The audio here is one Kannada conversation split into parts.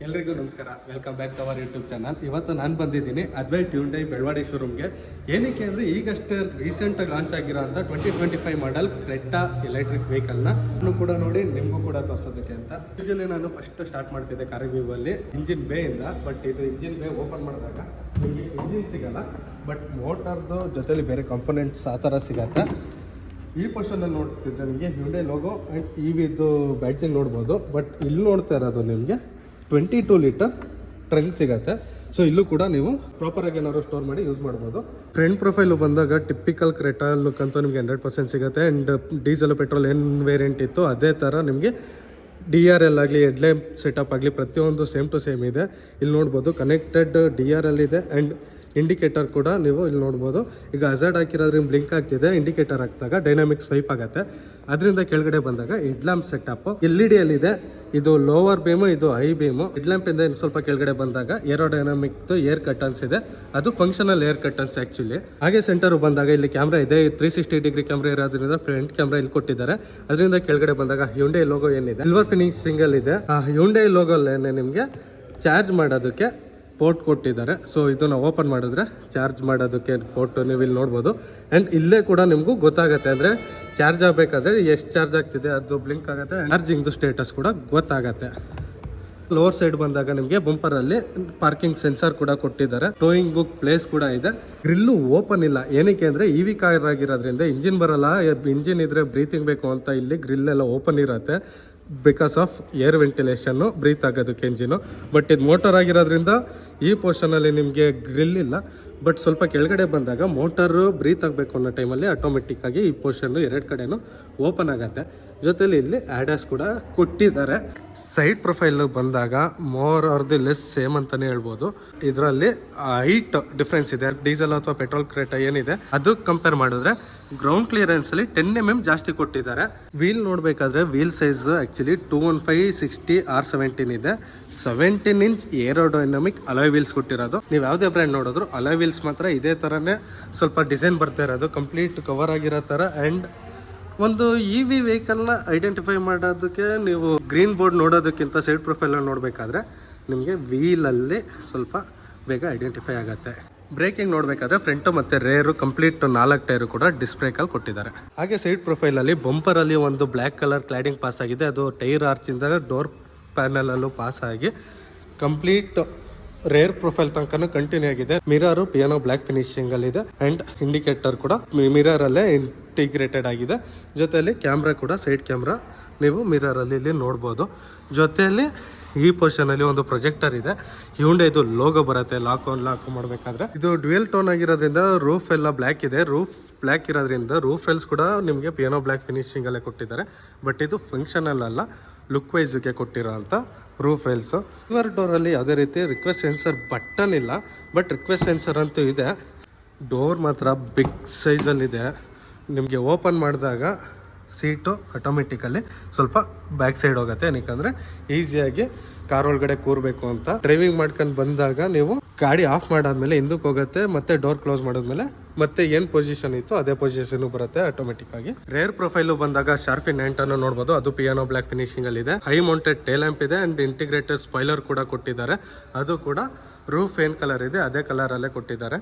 ಎಲ್ರಿಗೂ ನಮಸ್ಕಾರ, welcome back to our YouTube channel. ಇವತ್ತು ನಾನು ಬಂದಿದ್ದೀನಿ ಅದ್ವೈತ್ ಹ್ಯುಂಡೈ ಬೆಳವಾಡಿ ಶೋರೂಮ್ಗೆ. ಏನಕ್ಕೆ ಅಂದರೆ ಈಗಷ್ಟೇ ರೀಸೆಂಟಾಗಿ ಲಾಂಚ್ ಆಗಿರೋ ಅಂತ 2025 ಮಾಡೆಲ್ ಕ್ರೆಟಾ ಎಲೆಕ್ಟ್ರಿಕ್ ವೆಹಿಕಲ್ನ ಕೂಡ ನೋಡಿ ನಿಮಗೂ ಕೂಡ ತೋರಿಸೋದಕ್ಕೆ ಅಂತ. ಯೂಶಲಿ ನಾನು ಫಸ್ಟ್ ಸ್ಟಾರ್ಟ್ ಮಾಡ್ತಿದ್ದೆ ಕಾರ್ ರಿವ್ಯೂವಲ್ಲಿ ಇಂಜಿನ್ ಬೇ ಇಂದ. ಬಟ್ ಇದು ಇಂಜಿನ್ ಬೇ ಓಪನ್ ಮಾಡಿದಾಗ ನಿಮಗೆ ಇಂಜಿನ್ ಸಿಗಲ್ಲ, ಬಟ್ ಮೋಟರ್ದು ಜೊತೆಲಿ ಬೇರೆ ಕಾಂಪೊನೆಂಟ್ಸ್ ಆ ಥರ ಸಿಗತ್ತೆ. ಈ ಪೋರ್ಷನಲ್ಲಿ ನೋಡ್ತಿದ್ರೆ ನಿಮಗೆ ಹ್ಯುಂಡೈ ಲೋಗೋ ಆ್ಯಂಡ್ ಇವಿದು ಬ್ಯಾಡ್ಜಿಂಗ್ ನೋಡ್ಬೋದು. ಬಟ್ ಇಲ್ಲಿ ನೋಡ್ತಾ ಇರೋದು ನಿಮಗೆ 22 ಲೀಟರ್ ಟ್ರಂಕ್ ಸಿಗತ್ತೆ. ಸೊ ಇಲ್ಲೂ ಕೂಡ ನೀವು ಪ್ರಾಪರಾಗಿ ಏನಾದ್ರು ಸ್ಟೋರ್ ಮಾಡಿ ಯೂಸ್ ಮಾಡ್ಬೋದು. ಫ್ರಂಟ್ ಪ್ರೊಫೈಲು ಬಂದಾಗ ಟಿಪಿಕಲ್ ಕ್ರೆಟಾ ಲುಕ್ ಅಂತೂ ನಿಮಗೆ 100% ಸಿಗುತ್ತೆ. ಆ್ಯಂಡ್ ಡೀಸೆಲ್ ಪೆಟ್ರೋಲ್ ಏನು ವೇರಿಯಂಟ್ ಇತ್ತು ಅದೇ ಥರ ನಿಮಗೆ DRL ಆಗಲಿ ಹೆಡ್ಲೈಟ್ ಸೆಟಪ್ ಆಗಲಿ ಪ್ರತಿಯೊಂದು ಸೇಮ್ ಟು ಸೇಮ್ ಇದೆ. ಇಲ್ಲಿ ನೋಡ್ಬೋದು ಕನೆಕ್ಟೆಡ್ DRL ಇದೆ. ಆ್ಯಂಡ್ ಇಂಡಿಕೇಟರ್ ಕೂಡ ನೀವು ಇಲ್ಲಿ ನೋಡ್ಬೋದು. ಈಗ ಹಜಾರ್ಡ್ ಹಾಕಿರೋದ್ರಿಂದ ಬ್ಲಿಂಕ್ ಆಗ್ತಿದೆ. ಇಂಡಿಕೇಟರ್ ಹಾಕಿದಾಗ ಡೈನಾಮಿಕ್ ಸ್ವೈಪ್ ಆಗುತ್ತೆ. ಅದರಿಂದ ಕೆಳಗಡೆ ಬಂದಾಗ ಹೆಡ್ ಲ್ಯಾಂಪ್ ಸೆಟಪ್ LED ಇದೆ. ಇದು ಲೋವರ್ ಬೀಮು, ಇದು ಹೈ ಬೀಮು. ಹೆಡ್ ಲ್ಯಾಂಪ್ ಇಂದ ಸ್ವಲ್ಪ ಕೆಳಗಡೆ ಬಂದಾಗ ಏರೋಡೈನಾಮಿಕ್ ಏರ್ ಕರ್ಟನ್ಸ್ ಇದೆ. ಅದು ಫಂಕ್ಷನಲ್ ಏರ್ ಕರ್ಟನ್ಸ್ ಆಕ್ಚುಲಿ. ಹಾಗೆ ಸೆಂಟರ್ ಬಂದಾಗ ಇಲ್ಲಿ ಕ್ಯಾಮ್ರಾ ಇದೆ. 360 ಡಿಗ್ರಿ ಕ್ಯಾಮ್ರಾ ಇರೋದ್ರಿಂದ ಫ್ರಂಟ್ ಕ್ಯಾಮ್ರಾ ಇಲ್ಲಿ ಕೊಟ್ಟಿದ್ದಾರೆ. ಅದರಿಂದ ಕೆಳಗಡೆ ಬಂದಾಗ ಹ್ಯುಂಡೈ ಲೋಗೋ ಏನಿದೆ ಸಿಲ್ವರ್ ಫಿನಿಶಿಂಗ್ ಅಲ್ಲಿ ಇದೆ. ಆ ಹ್ಯುಂಡೈ ಲೋಗೋಲ್ಲೇನೆ ನಿಮಗೆ ಚಾರ್ಜ್ ಮಾಡೋದಕ್ಕೆ ಪೋರ್ಟ್ ಕೊಟ್ಟಿದ್ದಾರೆ. ಸೊ ಇದನ್ನ ಓಪನ್ ಮಾಡಿದ್ರೆ ಚಾರ್ಜ್ ಮಾಡೋದಕ್ಕೆ ಪೋರ್ಟ್ ನೀವು ಇಲ್ಲಿ ನೋಡ್ಬೋದು. ಆ್ಯಂಡ್ ಇಲ್ಲೇ ಕೂಡ ನಿಮಗೂ ಗೊತ್ತಾಗುತ್ತೆ, ಅಂದರೆ ಚಾರ್ಜ್ ಆಗಬೇಕಾದ್ರೆ ಎಷ್ಟು ಚಾರ್ಜ್ ಆಗ್ತಿದೆ ಅದು ಬ್ಲಿಂಕ್ ಆಗುತ್ತೆ. ಚಾರ್ಜಿಂಗ್ದು ಸ್ಟೇಟಸ್ ಕೂಡ ಗೊತ್ತಾಗತ್ತೆ. ಲೋವರ್ ಸೈಡ್ ಬಂದಾಗ ನಿಮಗೆ ಬಂಪರಲ್ಲಿ ಪಾರ್ಕಿಂಗ್ ಸೆನ್ಸರ್ ಕೂಡ ಕೊಟ್ಟಿದ್ದಾರೆ. ಟೋಯಿಂಗ್ ಬುಕ್ ಪ್ಲೇಸ್ ಕೂಡ ಇದೆ. ಗ್ರಿಲ್ಲು ಓಪನ್ ಇಲ್ಲ. ಏನಕ್ಕೆ ಅಂದರೆ EV ಕಾರ್ ಆಗಿರೋದ್ರಿಂದ ಇಂಜಿನ್ ಬರಲ್ಲ. ಇಂಜಿನ್ ಇದ್ರೆ ಬ್ರೀತಿಂಗ್ ಬೇಕು ಅಂತ ಇಲ್ಲಿ ಗ್ರಿಲ್ ಎಲ್ಲ ಓಪನ್ ಇರುತ್ತೆ. ಬಿಕಾಸ್ ಆಫ್ ಏರ್ ವೆಂಟಿಲೇಷನ್ನು ಬ್ರೀತ್ ಆಗೋದಕ್ಕೆ ಇಂಜಿನು. ಬಟ್ ಇದು ಮೋಟರ್ ಆಗಿರೋದ್ರಿಂದ ಈ ಪೋರ್ಷನಲ್ಲಿ ನಿಮಗೆ ಗ್ರಿಲ್ ಇಲ್ಲ. ಬಟ್ ಸ್ವಲ್ಪ ಕೆಳಗಡೆ ಬಂದಾಗ ಮೋಟರು ಬ್ರೀತ್ ಆಗಬೇಕು ಅನ್ನೋ ಟೈಮಲ್ಲಿ ಆಟೋಮೆಟಿಕ್ಕಾಗಿ ಈ ಪೋರ್ಷನ್ನು ಎರಡು ಕಡೆನೂ ಓಪನ್ ಆಗುತ್ತೆ. ಜೊತೆಲಿ ಇಲ್ಲಿ ಆ್ಯಡಾಸ್ ಕೂಡ ಕೊಟ್ಟಿದ್ದಾರೆ. ಸೈಡ್ ಪ್ರೊಫೈಲ್ ಬಂದಾಗ more or the less same ಅಂತಲೇ ಹೇಳ್ಬೋದು. ಇದರಲ್ಲಿ ಹೈಟ್ ಡಿಫ್ರೆನ್ಸ್ ಇದೆ. ಡೀಸೆಲ್ ಅಥವಾ ಪೆಟ್ರೋಲ್ ಕ್ರೆಟಾ ಏನಿದೆ ಅದು ಕಂಪೇರ್ ಮಾಡಿದ್ರೆ ಗ್ರೌಂಡ್ ಕ್ಲಿಯರೆನ್ಸಲ್ಲಿ 10 mm ಜಾಸ್ತಿ ಕೊಟ್ಟಿದ್ದಾರೆ. ವೀಲ್ ನೋಡಬೇಕಾದ್ರೆ ವೀಲ್ ಸೈಜ್ ಆ್ಯಕ್ಚುಲಿ 215/60 R17 ಇದೆ. 17 ಇಂಚ್ ಏರೋಡೈನಮಿಕ್ ಅಲಾಯ್ ವೀಲ್ಸ್ ಕೊಟ್ಟಿರೋದು. ನೀವು ಯಾವುದೇ ಬ್ರ್ಯಾಂಡ್ ನೋಡಿದ್ರು ಅಲಾಯ್ ವೀಲ್ಸ್ ಮಾತ್ರ ಇದೇ ಥರನೇ ಸ್ವಲ್ಪ ಡಿಸೈನ್ ಬರ್ತಾ ಇರೋದು, ಕಂಪ್ಲೀಟ್ ಕವರ್ ಆಗಿರೋ ಥರ. ಆ್ಯಂಡ್ ಒಂದು EV ವೆಹಿಕಲ್ನ ಐಡೆಂಟಿಫೈ ಮಾಡೋದಕ್ಕೆ ನೀವು ಗ್ರೀನ್ ಬೋರ್ಡ್ ನೋಡೋದಕ್ಕಿಂತ ಸೈಡ್ ಪ್ರೊಫೈಲಲ್ಲಿ ನೋಡಬೇಕಾದ್ರೆ ನಿಮಗೆ ವೀಲಲ್ಲಿ ಸ್ವಲ್ಪ ಬೇಗ ಐಡೆಂಟಿಫೈ ಆಗುತ್ತೆ. ಬ್ರೇಕಿಂಗ್ ನೋಡಬೇಕಾದ್ರೆ ಫ್ರಂಟು ಮತ್ತು ರೇರು ಕಂಪ್ಲೀಟ್ 4 ಟೈರು ಕೂಡ ಡಿಸ್ಕ್ ಬ್ರೇಕಲ್ಲಿ ಕೊಟ್ಟಿದ್ದಾರೆ. ಹಾಗೆ ಸೈಡ್ ಪ್ರೊಫೈಲಲ್ಲಿ ಬಂಪರಲ್ಲಿ ಒಂದು ಬ್ಲ್ಯಾಕ್ ಕಲರ್ ಕ್ಲಾಡಿಂಗ್ ಪಾಸ್ ಆಗಿದೆ. ಅದು ಟೈರ್ ಆರ್ಚಿಂದ ಡೋರ್ ಪ್ಯಾನಲಲ್ಲೂ ಪಾಸ್ ಆಗಿ ಕಂಪ್ಲೀಟ್ ರೇರ್ ಪ್ರೊಫೈಲ್ ತನಕ ಕಂಟಿನ್ಯೂ ಆಗಿದೆ. ಮಿರರು ಪಿಯಾನೋ ಬ್ಲ್ಯಾಕ್ ಫಿನಿಶಿಂಗ್ ಅಲ್ಲಿ ಇದೆ. ಅಂಡ್ ಇಂಡಿಕೇಟರ್ ಕೂಡ ಮಿರರ್ ಅಲ್ಲೇ ಇಂಟಿಗ್ರೇಟೆಡ್ ಆಗಿದೆ. ಜೊತೆಯಲ್ಲಿ ಕ್ಯಾಮ್ರಾ ಕೂಡ ಸೈಡ್ ಕ್ಯಾಮ್ರಾ ನೀವು ಮಿರರ್ ಅಲ್ಲಿ ಇಲ್ಲಿ ನೋಡ್ಬೋದು. ಜೊತೆಯಲ್ಲಿ ಈ ಪೋರ್ಷನ್ ಅಲ್ಲಿ ಒಂದು ಪ್ರೊಜೆಕ್ಟರ್ ಇದೆ. ಹ್ಯುಂಡೈದು ಲೋಗೋ ಬರುತ್ತೆ ಲಾಕ್ ಮಾಡಬೇಕಾದ್ರೆ. ಇದು ಡ್ಯುಯಲ್ ಟೋನ್ ಆಗಿರೋದ್ರಿಂದ ರೂಫ್ ಎಲ್ಲ ಬ್ಲ್ಯಾಕ್ ಇದೆ. ರೂಫ್ ಬ್ಲ್ಯಾಕ್ ಇರೋದ್ರಿಂದ ರೂಫ್ ರೈಲ್ಸ್ ಕೂಡ ನಿಮಗೆ ಪಿಯಾನೋ ಬ್ಲ್ಯಾಕ್ ಫಿನಿಶಿಂಗ್ ಅಲ್ಲೇ ಕೊಟ್ಟಿದ್ದಾರೆ. ಬಟ್ ಇದು ಫಂಕ್ಷನಲ್ ಅಲ್ಲ, ಲುಕ್ ವೈಸ್ಗೆ ಕೊಟ್ಟಿರೋ ಅಂಥ ರೂಫ್ ರೈಲ್ಸು. ರಿವರ್ ಡೋರಲ್ಲಿ ಯಾವುದೇ ರೀತಿ ರಿಕ್ವೆಸ್ಟ್ ಸೆನ್ಸರ್ ಬಟನ್ ಇಲ್ಲ, ಬಟ್ ರಿಕ್ವೆಸ್ಟ್ ಸೆನ್ಸರ್ ಅಂತೂ ಇದೆ. ಡೋರ್ ಮಾತ್ರ ಬಿಗ್ ಸೈಜಲ್ಲಿದೆ. ನಿಮಗೆ ಓಪನ್ ಮಾಡಿದಾಗ ಸೀಟು ಆಟೋಮೆಟಿಕಲ್ಲಿ ಸ್ವಲ್ಪ ಬ್ಯಾಕ್ ಸೈಡ್ ಹೋಗುತ್ತೆ. ಏನಕ್ಕೆ ಈಸಿಯಾಗಿ ಕಾರ್ ಒಳಗಡೆ ಕೂರಬೇಕು ಅಂತ. ಡ್ರೈವಿಂಗ್ ಮಾಡ್ಕೊಂಡು ಬಂದಾಗ ನೀವು ಗಾಡಿ ಆಫ್ ಮಾಡಾದ್ಮೇಲೆ ಹಿಂದಕ್ಕೆ ಹೋಗುತ್ತೆ, ಮತ್ತೆ ಡೋರ್ ಕ್ಲೋಸ್ ಮಾಡಿದ್ಮೇಲೆ ಮತ್ತೆ ಏನು ಪೊಸಿಷನ್ ಇತ್ತು ಅದೇ ಪೊಸಿಷನ್ ಬರುತ್ತೆ ಆಟೋಮೆಟಿಕ್ ಆಗಿ. ರೇರ್ ಪ್ರೊಫೈಲು ಬಂದಾಗ ಶಾರ್ಪಿನ್ ಅನ್ನು ನೋಡ್ಬೋದು. ಅದು ಪಿಯಾನೋ ಬ್ಲ್ಯಾಕ್ ಫಿನಿಶಿಂಗ್ ಅಲ್ಲಿ ಇದೆ. ಹೈ ಮೌಂಟೆಡ್ ಟೇಲ್ ಲ್ಯಾಂಪ್ ಇದೆ. ಅಂಡ್ ಇಂಟಿಗ್ರೇಟೆಡ್ ಸ್ಪಾಯ್ಲರ್ ಕೂಡ ಕೊಟ್ಟಿದ್ದಾರೆ. ಅದು ಕೂಡ ರೂಫ್ ಏನ್ ಕಲರ್ ಇದೆ ಅದೇ ಕಲರ್ ಅಲ್ಲೇ ಕೊಟ್ಟಿದ್ದಾರೆ.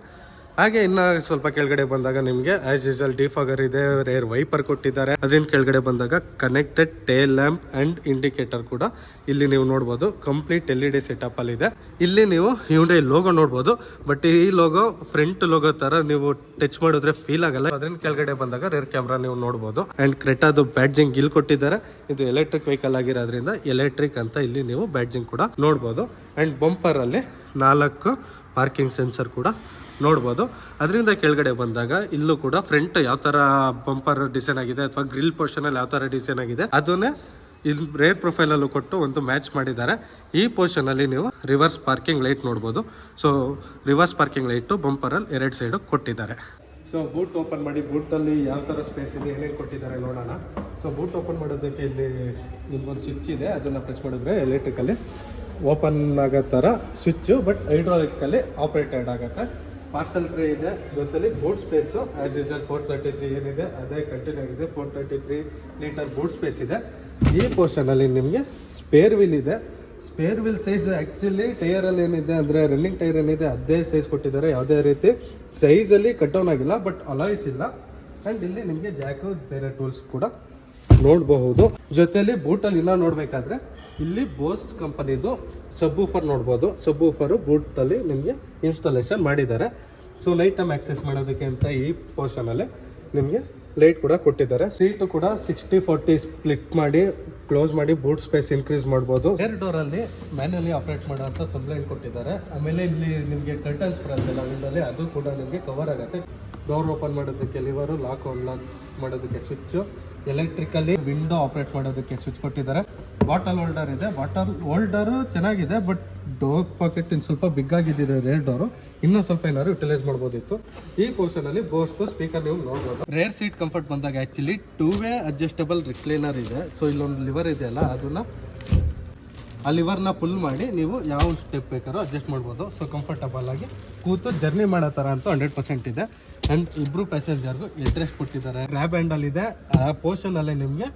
ಹಾಗೆ ಇನ್ನು ಸ್ವಲ್ಪ ಕೆಳಗಡೆ ಬಂದಾಗ ನಿಮಗೆ ಆಸ್ ಯೂಸಲ್ ಡಿಫಾಗರ್ ಇದೆ, ರೇರ್ ವೈಪರ್ ಕೊಟ್ಟಿದ್ದಾರೆ. ಅದರಿಂದ ಕೆಳಗಡೆ ಬಂದಾಗ connected tail lamp and indicator ಕೂಡ ಇಲ್ಲಿ ನೀವು ನೋಡ್ಬೋದು. ಕಂಪ್ಲೀಟ್ LED ಸೆಟಪ್ ಅಲ್ಲಿ ಇದೆ. ಇಲ್ಲಿ ನೀವು ಹ್ಯುಂಡೈ ಲೋಗೋ ನೋಡ್ಬೋದು. ಬಟ್ ಈ ಲೋಗೋ ಫ್ರಂಟ್ ಲೋಗೋ ತರ ನೀವು ಟಚ್ ಮಾಡಿದ್ರೆ ಫೀಲ್ ಆಗಲ್ಲ. ಅದರಿಂದ ಕೆಳಗಡೆ ಬಂದಾಗ ರೇರ್ ಕ್ಯಾಮ್ರಾ ನೀವು ನೋಡ್ಬೋದು. ಅಂಡ್ ಕ್ರೆಟಾದು ಬ್ಯಾಡ್ಜಿಂಗ್ ಇಲ್ಲಿ ಕೊಟ್ಟಿದ್ದಾರೆ. ಇದು ಎಲೆಕ್ಟ್ರಿಕ್ ವೆಹಿಕಲ್ ಆಗಿರೋದ್ರಿಂದ ಎಲೆಕ್ಟ್ರಿಕ್ ಅಂತ ಇಲ್ಲಿ ನೀವು ಬ್ಯಾಡ್ಜಿಂಗ್ ಕೂಡ ನೋಡ್ಬೋದು. ಅಂಡ್ ಬಂಪರ್ ಅಲ್ಲಿ 4 ಪಾರ್ಕಿಂಗ್ ಸೆನ್ಸರ್ ಕೂಡ ನೋಡ್ಬೋದು. ಅದರಿಂದ ಕೆಳಗಡೆ ಬಂದಾಗ ಇಲ್ಲೂ ಕೂಡ ಫ್ರಂಟ್ ಯಾವ ಥರ ಬಂಪರ್ ಡಿಸೈನ್ ಆಗಿದೆ ಅಥವಾ ಗ್ರಿಲ್ ಪೋರ್ಷನಲ್ಲಿ ಯಾವ ಥರ ಡಿಸೈನ್ ಆಗಿದೆ ಅದನ್ನೇ ಇಲ್ಲಿ ರೇರ್ ಪ್ರೊಫೈಲಲ್ಲೂ ಕೊಟ್ಟು ಒಂದು ಮ್ಯಾಚ್ ಮಾಡಿದ್ದಾರೆ. ಈ ಪೋರ್ಷನಲ್ಲಿ ನೀವು ರಿವರ್ಸ್ ಪಾರ್ಕಿಂಗ್ ಲೈಟ್ ನೋಡ್ಬೋದು. ಸೊ ರಿವರ್ಸ್ ಪಾರ್ಕಿಂಗ್ ಲೈಟು ಬಂಪರಲ್ಲಿ 2 ಸೈಡು ಕೊಟ್ಟಿದ್ದಾರೆ. ಸೊ ಬೂಟ್ ಓಪನ್ ಮಾಡಿ ಬೂಟಲ್ಲಿ ಯಾವ ಥರ ಸ್ಪೇಸ್ ಇದೆ ಏನೇನು ಕೊಟ್ಟಿದ್ದಾರೆ ನೋಡೋಣ. ಸೊ ಬೂಟ್ ಓಪನ್ ಮಾಡೋದಕ್ಕೆ ಇಲ್ಲಿ ನಿಮ್ಗೊಂದು ಸ್ವಿಚ್ ಇದೆ. ಅದನ್ನು ಪ್ರೆಸ್ ಮಾಡಿದ್ರೆ ಎಲೆಕ್ಟ್ರಿಕಲ್ಲಿ ಓಪನ್ ಆಗೋ ಥರ ಸ್ವಿಚ್ಚು, ಬಟ್ ಹೈಡ್ರಾಲಿಕಲ್ಲಿ ಆಪ್ರೇಟೆಡ್ ಆಗುತ್ತೆ. ಪಾರ್ಸಲ್ ಟ್ರೇ ಇದೆ. ಜೊತೆಲಿ ಬೂಟ್ ಸ್ಪೇಸು ಆಸ್ ಯೂಸಲ್ 433 ಏನಿದೆ ಅದೇ ಕಂಟಿನ್ಯೂ ಆಗಿದೆ. 433 ಲೀಟರ್ ಬೂಟ್ ಸ್ಪೇಸ್ ಇದೆ. ಈ ಪೋರ್ಷನಲ್ಲಿ ನಿಮಗೆ ಸ್ಪೇರ್ ವೀಲ್ ಇದೆ. ಸ್ಪೇರ್ ವೀಲ್ ಸೈಜ್ ಆ್ಯಕ್ಚುಲಿ ಟೈರಲ್ಲಿ ಏನಿದೆ ಅಂದರೆ ರನ್ನಿಂಗ್ ಟೈರ್ ಏನಿದೆ ಅದೇ ಸೈಜ್ ಕೊಟ್ಟಿದ್ದಾರೆ, ಯಾವುದೇ ರೀತಿ ಸೈಜಲ್ಲಿ ಕಟ್ ಡೌನ್ ಆಗಿಲ್ಲ, ಬಟ್ ಅಲಾಯ್ಸ್ ಇಲ್ಲ. ಆ್ಯಂಡ್ ಇಲ್ಲಿ ನಿಮಗೆ ಜಾಕು ಬೇರೆ ಟೂಲ್ಸ್ ಕೂಡ ನೋಡಬಹುದು. ಜೊತೆಯಲ್ಲಿ ಬೂಟಲ್ಲಿ ಇನ್ನೂ ನೋಡಬೇಕಾದ್ರೆ ಇಲ್ಲಿ ಬೋಸ್ ಕಂಪನಿದು ಸಬ್ ಊಫರ್ ನೋಡ್ಬೋದು. ಸಬ್ ಊಫರು ಬೂಟಲ್ಲಿ ನಿಮಗೆ ಇನ್ಸ್ಟಾಲೇಷನ್ ಮಾಡಿದ್ದಾರೆ. ಸೊ ನೈಟ್ ಟೈಮ್ ಆಕ್ಸೆಸ್ ಮಾಡೋದಕ್ಕೆ ಅಂತ ಈ ಪೋರ್ಷನಲ್ಲಿ ನಿಮಗೆ ಲೈಟ್ ಕೂಡ ಕೊಟ್ಟಿದ್ದಾರೆ. ಸೀಟು ಕೂಡ 60-40 ಸ್ಪ್ಲಿಟ್ ಮಾಡಿ ಕ್ಲೋಸ್ ಮಾಡಿ ಬೂಟ್ ಸ್ಪೇಸ್ ಇನ್ಕ್ರೀಸ್ ಮಾಡ್ಬೋದು. ಏರ್ ಡೋರಲ್ಲಿ ಮ್ಯಾನ್ಯಲಿ ಆಪರೇಟ್ ಮಾಡೋಂಥ ಸಬ್ಲೈನ್ ಕೊಟ್ಟಿದ್ದಾರೆ. ಆಮೇಲೆ ಇಲ್ಲಿ ನಿಮಗೆ ಕರ್ಟನ್ಸ್ ಬರೋದಿಲ್ಲ ವಿಂಡೋಲಿ, ಅದು ಕೂಡ ನಿಮಗೆ ಕವರ್ ಆಗುತ್ತೆ. ಡೋರ್ ಓಪನ್ ಮಾಡೋದಕ್ಕೆ ಲಿವರು, ಲಾಕ್ ಅನ್ಲಾಕ್ ಮಾಡೋದಕ್ಕೆ ಸ್ವಿಚ್ಚು, ಎಲೆಕ್ಟ್ರಿಕಲ್ಲಿ ವಿಂಡೋ ಆಪರೇಟ್ ಮಾಡೋದಕ್ಕೆ ಸ್ವಿಚ್ ಕೊಟ್ಟಿದ್ದಾರೆ. ಬಾಟಲ್ ಹೋಲ್ಡರ್ ಇದೆ. ಬಾಟಲ್ ಹೋಲ್ಡರು ಚೆನ್ನಾಗಿದೆ, ಬಟ್ ಡೋರ್ ಪಾಕೆಟ್ ಇನ್ನು ಸ್ವಲ್ಪ ಬಿಗ್ ಆಗಿದ್ದಿದೆ ರೇರ್ ಡೋರು, ಇನ್ನೂ ಸ್ವಲ್ಪ ಏನಾದ್ರು ಯುಟಿಲೈಸ್ ಮಾಡ್ಬೋದಿತ್ತು. ಈ ಪೋರ್ಷನಲ್ಲಿ ಬೋಸ್ದು ಸ್ಪೀಕರ್ ನೀವು ನೋಡ್ಬೋದು. ರೇರ್ ಸೀಟ್ ಕಂಫರ್ಟ್ ಬಂದಾಗ ಆ್ಯಕ್ಚುಲಿ 2-ವೇ ಅಡ್ಜಸ್ಟಬಲ್ ರಿಕ್ಲೈನರ್ ಇದೆ. ಸೊ ಇಲ್ಲೊಂದು ಲಿವರ್ ಇದೆಯಲ್ಲ, ಅದನ್ನು ಆ ಲಿವರ್ನ ಪುಲ್ ಮಾಡಿ ನೀವು ಯಾವ ಸ್ಟೆಪ್ ಬೇಕಾದ್ರೂ ಅಡ್ಜಸ್ಟ್ ಮಾಡ್ಬೋದು. ಸೊ ಕಂಫರ್ಟಬಲ್ ಆಗಿ ಕೂತು ಜರ್ನಿ ಮಾಡೋ ಥರ ಅಂತೂ 100% ಇದೆ. ಆ್ಯಂಡ್ ಇಬ್ಬರು ಪ್ಯಾಸೆಂಜರ್ಗೂ ಎಡ್ರೆಸ್ಟ್ ಕೊಟ್ಟಿದ್ದಾರೆ. ಗ್ರ್ಯಾಬ್ ಹ್ಯಾಂಡಲ್ ಇದೆ. ಆ ಪೋರ್ಷನಲ್ಲೇ ನಿಮಗೆ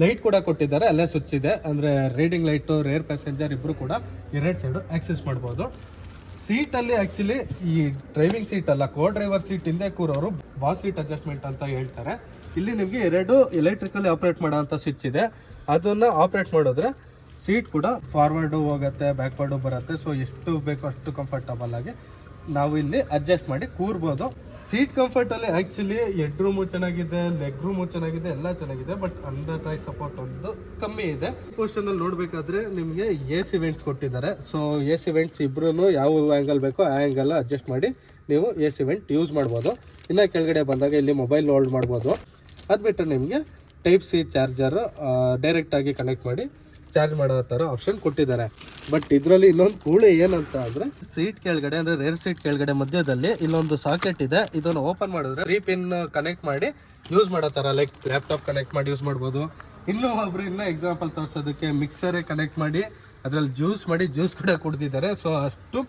ಲೈಟ್ ಕೂಡ ಕೊಟ್ಟಿದ್ದಾರೆ, ಅಲ್ಲೇ ಸ್ವಿಚ್ ಇದೆ. ಅಂದರೆ ರೀಡಿಂಗ್ ಲೈಟು, ರೇರ್ ಪ್ಯಾಸೆಂಜರ್ ಇಬ್ಬರು ಕೂಡ ಎರಡು ಸೈಡು ಆಕ್ಸೆಸ್ ಮಾಡ್ಬೋದು. ಸೀಟಲ್ಲಿ ಆ್ಯಕ್ಚುಲಿ ಈ ಡ್ರೈವಿಂಗ್ ಸೀಟ್ ಅಲ್ಲ, ಕೋ ಡ್ರೈವರ್ ಸೀಟ್ ಹಿಂದೆ ಕೂರೋರು ಬಾಸ್ ಸೀಟ್ ಅಡ್ಜಸ್ಟ್ಮೆಂಟ್ ಅಂತ ಹೇಳ್ತಾರೆ. ಇಲ್ಲಿ ನಿಮಗೆ 2 ಎಲೆಕ್ಟ್ರಿಕಲ್ಲಿ ಆಪ್ರೇಟ್ ಮಾಡೋ ಅಂಥ ಸ್ವಿಚ್ ಇದೆ. ಅದನ್ನು ಆಪ್ರೇಟ್ ಮಾಡಿದ್ರೆ ಸೀಟ್ ಕೂಡ ಫಾರ್ವರ್ಡು ಹೋಗುತ್ತೆ, ಬ್ಯಾಕ್ವರ್ಡು ಬರುತ್ತೆ. ಸೊ ಎಷ್ಟು ಬೇಕೋ ಅಷ್ಟು ಕಂಫರ್ಟಬಲ್ ಆಗಿ ನಾವು ಇಲ್ಲಿ ಅಡ್ಜಸ್ಟ್ ಮಾಡಿ ಕೂರ್ಬೋದು. ಸೀಟ್ ಕಂಫರ್ಟಲ್ಲಿ ಆ್ಯಕ್ಚುಲಿ ಹೆಡ್ ರೂಮು ಚೆನ್ನಾಗಿದೆ, ಲೆಗ್ ರೂಮು ಚೆನ್ನಾಗಿದೆ, ಎಲ್ಲ ಚೆನ್ನಾಗಿದೆ. ಬಟ್ ಅಂಡರ್ ಥೈ ಸಪೋರ್ಟ್ ಒಂದು ಕಮ್ಮಿ ಇದೆ. ಪೋರ್ಷನಲ್ಲಿ ನೋಡಬೇಕಾದ್ರೆ ನಿಮಗೆ AC ವೆಂಟ್ಸ್ ಕೊಟ್ಟಿದ್ದಾರೆ. ಸೊ AC ವೆಂಟ್ಸ್ ಇಬ್ರು ಯಾವ ಆ್ಯಂಗಲ್ ಬೇಕೋ ಆ ಆ್ಯಂಗಲ್ ಅಡ್ಜಸ್ಟ್ ಮಾಡಿ ನೀವು AC ವೆಂಟ್ ಯೂಸ್ ಮಾಡ್ಬೋದು. ಇನ್ನು ಕೆಳಗಡೆ ಬಂದಾಗ ಇಲ್ಲಿ ಮೊಬೈಲ್ ಹೋಲ್ಡ್ ಮಾಡ್ಬೋದು. ಅದು ಬಿಟ್ಟರೆ ನಿಮಗೆ Type-C ಚಾರ್ಜರ್ ಡೈರೆಕ್ಟಾಗಿ ಕನೆಕ್ಟ್ ಮಾಡಿ ಚಾರ್ಜ್ ಮಾಡೋ ಥರ ಆಪ್ಷನ್ ಕೊಟ್ಟಿದ್ದಾರೆ. ಬಟ್ ಇದರಲ್ಲಿ ಇನ್ನೊಂದು ಕೂಳೆ ಏನಂತ ಅಂದರೆ, ಸೀಟ್ ಕೆಳಗಡೆ ಅಂದರೆ ರೇರ್ ಸೀಟ್ ಕೆಳಗಡೆ ಮಧ್ಯದಲ್ಲಿ ಇಲ್ಲೊಂದು ಸಾಕೆಟ್ ಇದೆ. ಇದನ್ನು ಓಪನ್ ಮಾಡಿದ್ರೆ 3 ಪಿನ್ ಕನೆಕ್ಟ್ ಮಾಡಿ ಯೂಸ್ ಮಾಡೋ ಥರ, ಲೈಕ್ ಲ್ಯಾಪ್ಟಾಪ್ ಕನೆಕ್ಟ್ ಮಾಡಿ ಯೂಸ್ ಮಾಡ್ಬೋದು. ಇನ್ನೂ ಎಕ್ಸಾಂಪಲ್ ತೋರಿಸೋದಕ್ಕೆ ಮಿಕ್ಸರೇ ಕನೆಕ್ಟ್ ಮಾಡಿ ಅದರಲ್ಲಿ ಜ್ಯೂಸ್ ಕೂಡ ಕುಡ್ದಿದ್ದಾರೆ. ಸೊ ಅಷ್ಟು